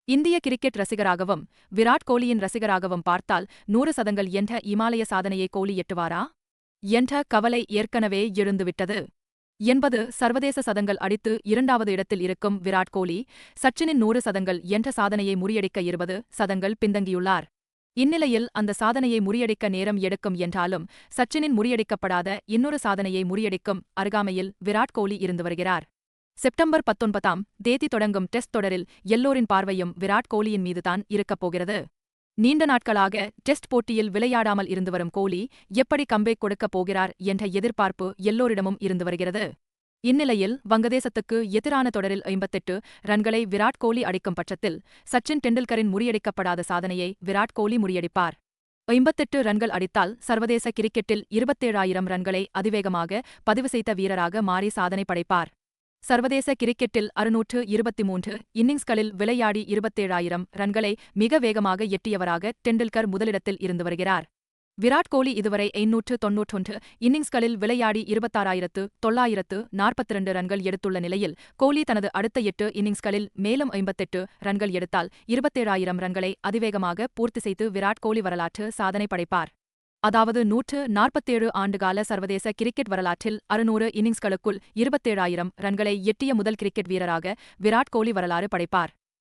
இந்திய கிரிக்கெட் ரசிகராகவும் விராட் கோலியின் ரசிகராகவும் பார்த்தால் 100 சதங்கள் என்ற இமாலய சாதனையை கோலி எட்டுவாரா என்ற கவலை ஏற்கனவே எழுந்துவிட்டது. 80 சர்வதேச சதங்கள் அடித்து 2வது இடத்தில் இருக்கும் விராட் கோலி சச்சினின் 100 சதங்கள் என்ற சாதனையை முறியடிக்க 20 சதங்கள் பின்தங்கியுள்ளார். இந்நிலையில் அந்த சாதனையை முறியடிக்க நேரம் எடுக்கும் என்றாலும் சச்சினின் முறியடிக்கப்படாத இன்னொரு சாதனையை முறியடிக்கும் அருகாமையில் விராட் கோலி இருந்து வருகிறார். செப்டம்பர் 19ஆம் தேதி தொடங்கும் டெஸ்ட் தொடரில் எல்லோரின் பார்வையும் விராட் கோலியின் மீதுதான் இருக்கப் போகிறது. நீண்ட நாட்களாக டெஸ்ட் போட்டியில் விளையாடாமல் இருந்து வரும் கோலி எப்படி கம்பேக் கொடுக்கப் போகிறார் என்ற எதிர்பார்ப்பு எல்லோரிடமும் இருந்து வருகிறது. இந்நிலையில் வங்கதேசத்துக்கு எதிரான தொடரில் 58 ரன்களை விராட் கோலி அடிக்கும் பட்சத்தில் சச்சின் டெண்டுல்கரின் முறியடிக்கப்படாத சாதனையை விராட் கோலி முறியடிப்பார். 58 ரன்கள் அடித்தால் சர்வதேச கிரிக்கெட்டில் 27,000 ரன்களை அதிவேகமாக பதிவு செய்த வீரராக மாறி சாதனை படைப்பார். சர்வதேச கிரிக்கெட்டில் 623 இன்னிங்ஸ்களில் விளையாடி 27,000 ரன்களை மிக வேகமாக எட்டியவராக டெண்டுல்கர் முதலிடத்தில் இருந்து வருகிறார். விராட் கோலி இதுவரை 591 இன்னிங்ஸ்களில் விளையாடி 26,942 ரன்கள் எடுத்துள்ள நிலையில் கோலி தனது அடுத்த 8 இன்னிங்ஸ்களில் மேலும் 58 ரன்கள் எடுத்தால் 27,000 ரன்களை அதிவேகமாக பூர்த்தி செய்து விராட் கோலி வரலாற்று சாதனை படைப்பார். அதாவது 147 ஆண்டுகால சர்வதேச கிரிக்கெட் வரலாற்றில் 600 இன்னிங்ஸ்களுக்குள் 27,000 ரன்களை எட்டிய முதல் கிரிக்கெட் வீரராக விராட் கோலி வரலாறு படைப்பார்.